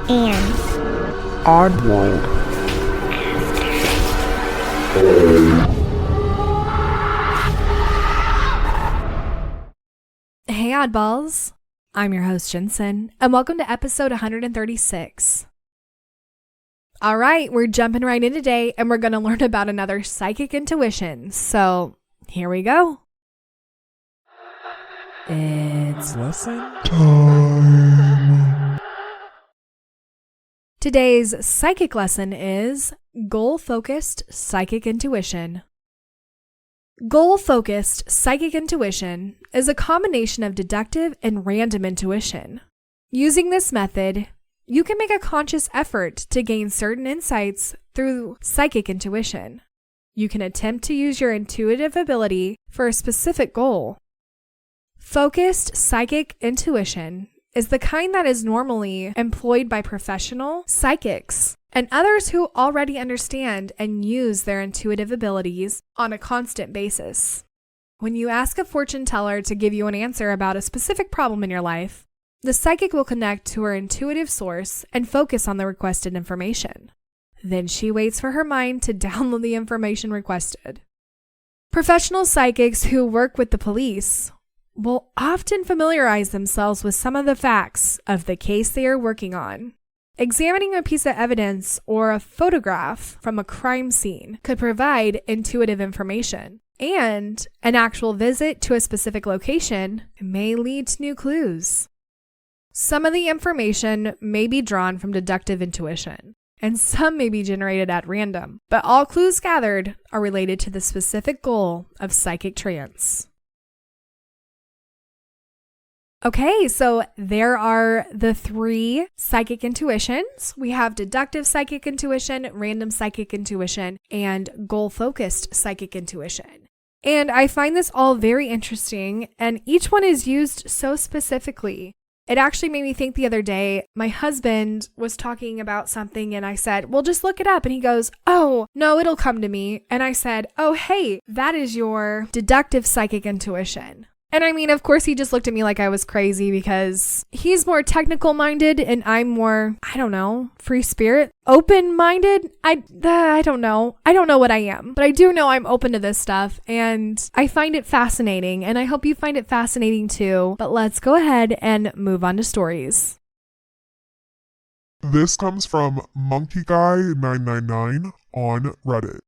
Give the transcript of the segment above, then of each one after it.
and Oddball. Hey Oddballs, I'm your host Jensen, and welcome to episode 136. Alright, we're jumping right in today, and we're going to learn about another psychic intuition, so here we go. It's Lesson time. Today's psychic lesson is goal-focused psychic intuition. Goal-focused psychic intuition is a combination of deductive and random intuition. Using this method, you can make a conscious effort to gain certain insights through psychic intuition. You can attempt to use your intuitive ability for a specific goal. Focused psychic intuition is the kind that is normally employed by professional psychics and others who already understand and use their intuitive abilities on a constant basis. When you ask a fortune teller to give you an answer about a specific problem in your life, the psychic will connect to her intuitive source and focus on the requested information. Then she waits for her mind to download the information requested. Professional psychics who work with the police will often familiarize themselves with some of the facts of the case they are working on. Examining a piece of evidence or a photograph from a crime scene could provide intuitive information, and an actual visit to a specific location may lead to new clues. Some of the information may be drawn from deductive intuition, and some may be generated at random, but all clues gathered are related to the specific goal of psychic trance. Okay, so there are the three psychic intuitions. We have deductive psychic intuition, random psychic intuition, and goal-focused psychic intuition. And I find this all very interesting, and each one is used so specifically. It actually made me think the other day, my husband was talking about something and I said, well, just look it up. And he goes, oh, no, it'll come to me. And I said, oh, hey, that is your deductive psychic intuition. And I mean, of course, he just looked at me like I was crazy because he's more technical minded and I'm more, I don't know, free spirit, open minded. I don't know. I don't know what I am, but I do know I'm open to this stuff and I find it fascinating and I hope you find it fascinating too. But let's go ahead and move on to stories. This comes from Monkey Guy 999 on Reddit.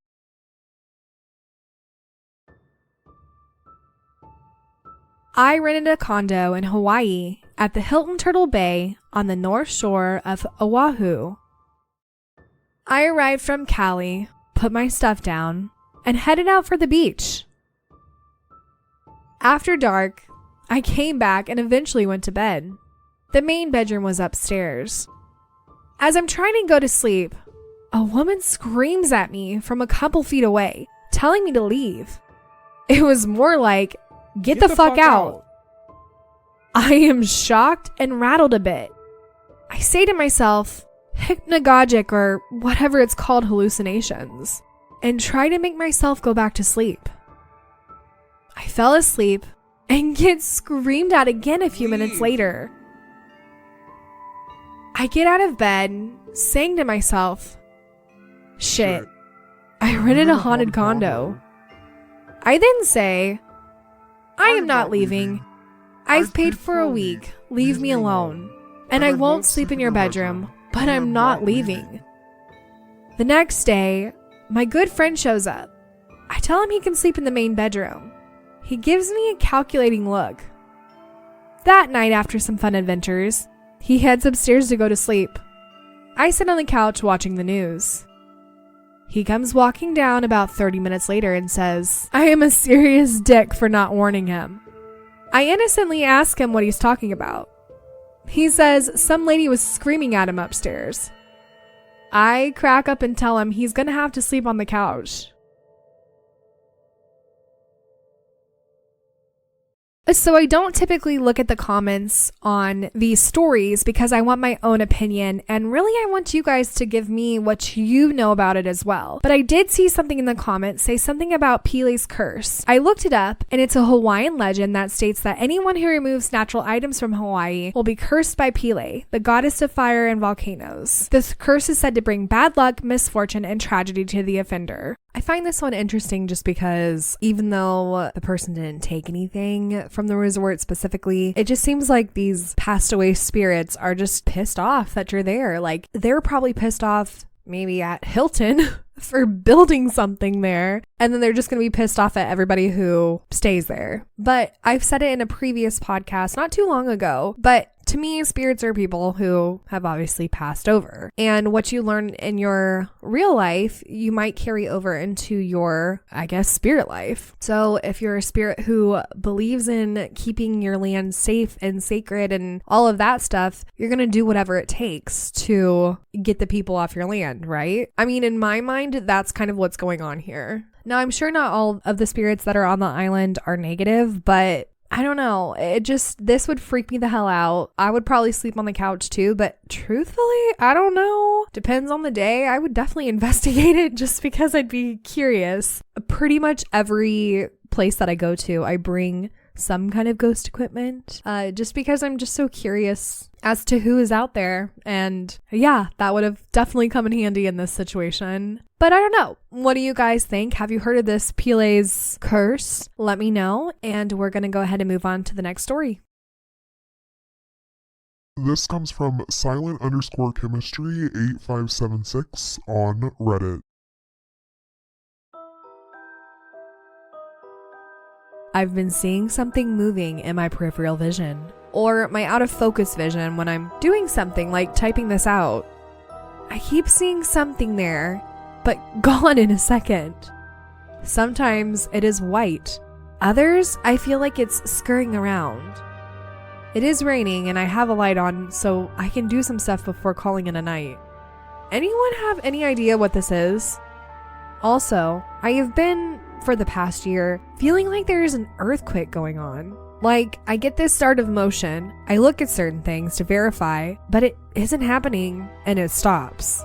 I rented a condo in Hawaii at the Hilton Turtle Bay on the north shore of Oahu. I arrived from Cali, put my stuff down, and headed out for the beach. After dark, I came back and eventually went to bed. The main bedroom was upstairs. As I'm trying to go to sleep, a woman screams at me from a couple feet away, telling me to leave. It was more like, Get the fuck out. I am shocked and rattled a bit. I say to myself, hypnagogic or whatever it's called hallucinations, and try to make myself go back to sleep. I fell asleep and get screamed at again a few minutes later. I get out of bed, saying to myself, shit, I rented a haunted condo. I then say, I am not leaving. I've paid for a week. Leave me alone. And I won't sleep in your bedroom, but I'm not leaving. The next day, my good friend shows up. I tell him he can sleep in the main bedroom. He gives me a calculating look. That night, after some fun adventures, he heads upstairs to go to sleep. I sit on the couch watching the news. He comes walking down about 30 minutes later and says, I am a serious dick for not warning him. I innocently ask him what he's talking about. He says some lady was screaming at him upstairs. I crack up and tell him he's gonna have to sleep on the couch. So I don't typically look at the comments on these stories because I want my own opinion, and really I want you guys to give me what you know about it as well. But I did see something in the comments say something about Pele's curse. I looked it up, and it's a Hawaiian legend that states that anyone who removes natural items from Hawaii will be cursed by Pele, the goddess of fire and volcanoes. This curse is said to bring bad luck, misfortune, and tragedy to the offender. I find this one interesting just because even though the person didn't take anything from the resort specifically, it just seems like these passed away spirits are just pissed off that you're there. Like, they're probably pissed off maybe at Hilton for building something there, and then they're just going to be pissed off at everybody who stays there. But I've said it in a previous podcast not too long ago, but to me, spirits are people who have obviously passed over. And what you learn in your real life, you might carry over into your, I guess, spirit life. So if you're a spirit who believes in keeping your land safe and sacred and all of that stuff, you're going to do whatever it takes to get the people off your land, right? I mean, in my mind, that's kind of what's going on here. Now, I'm sure not all of the spirits that are on the island are negative, but I don't know. This would freak me the hell out. I would probably sleep on the couch too, but truthfully, I don't know. Depends on the day. I would definitely investigate it just because I'd be curious. Pretty much every place that I go to, I bring some kind of ghost equipment, just because I'm just so curious as to who is out there. And yeah, that would have definitely come in handy in this situation. But I don't know. What do you guys think? Have you heard of this Pele's curse? Let me know. And we're going to go ahead and move on to the next story. This comes from silent_chemistry 8576 on Reddit. I've been seeing something moving in my peripheral vision, or my out of focus vision when I'm doing something like typing this out. I keep seeing something there, but gone in a second. Sometimes it is white. Others, I feel like it's scurrying around. It is raining and I have a light on, so I can do some stuff before calling it a night. Anyone have any idea what this is? Also, I have been, for the past year, feeling like there is an earthquake going on. Like, I get this start of motion, I look at certain things to verify, but it isn't happening, and it stops.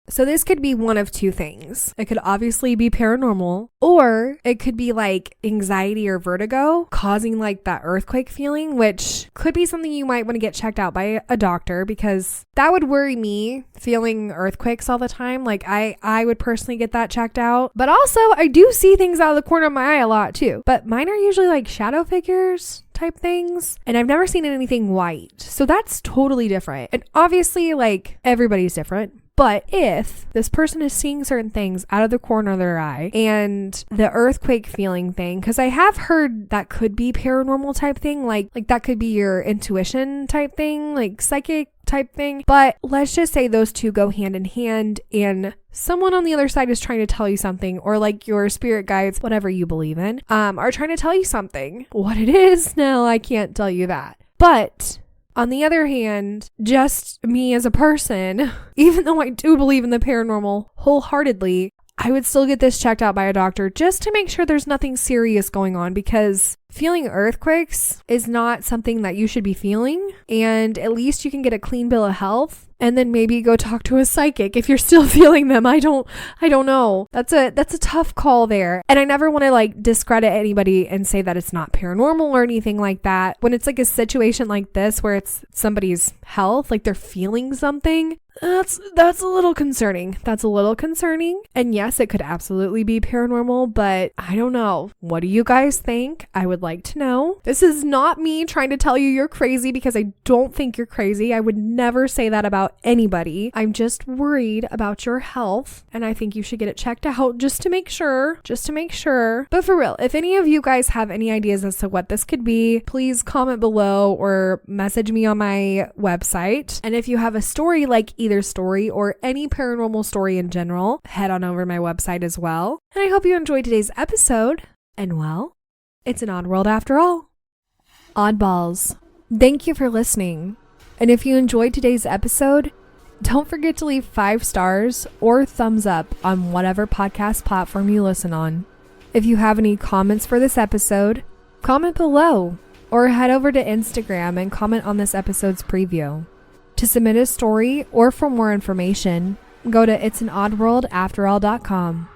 So this could be one of two things. It could obviously be paranormal, or it could be like anxiety or vertigo causing like that earthquake feeling, which could be something you might want to get checked out by a doctor, because that would worry me, feeling earthquakes all the time. Like I would personally get that checked out. But also I do see things out of the corner of my eye a lot too, but mine are usually like shadow figures type things, and I've never seen anything white. So that's totally different. And obviously like everybody's different. But if this person is seeing certain things out of the corner of their eye, and the earthquake feeling thing, because I have heard that could be paranormal type thing, like that could be your intuition type thing, like psychic type thing. But let's just say those two go hand in hand, and someone on the other side is trying to tell you something, or like your spirit guides, whatever you believe in, are trying to tell you something. What it is, no, I can't tell you that. But on the other hand, just me as a person, even though I do believe in the paranormal wholeheartedly, I would still get this checked out by a doctor just to make sure there's nothing serious going on, because feeling earthquakes is not something that you should be feeling, and at least you can get a clean bill of health and then maybe go talk to a psychic if you're still feeling them. I don't know. That's a tough call there. And I never want to like discredit anybody and say that it's not paranormal or anything like that. When it's like a situation like this where it's somebody's health, like they're feeling something, that's a little concerning. That's a little concerning. And yes, it could absolutely be paranormal, but I don't know. What do you guys think? I would like to know. This is not me trying to tell you you're crazy, because I don't think you're crazy. I would never say that about anybody. I'm just worried about your health, and I think you should get it checked out just to make sure. But for real, if any of you guys have any ideas as to what this could be, please comment below or message me on my website. And if you have a story like either story or any paranormal story in general, head on over to my website as well. And I hope you enjoyed today's episode. And well, it's an odd world after all. Oddballs, thank you for listening. And if you enjoyed today's episode, don't forget to leave 5 stars or thumbs up on whatever podcast platform you listen on. If you have any comments for this episode, comment below or head over to Instagram and comment on this episode's preview. To submit a story or for more information, go to it'sanoddworldafterall.com.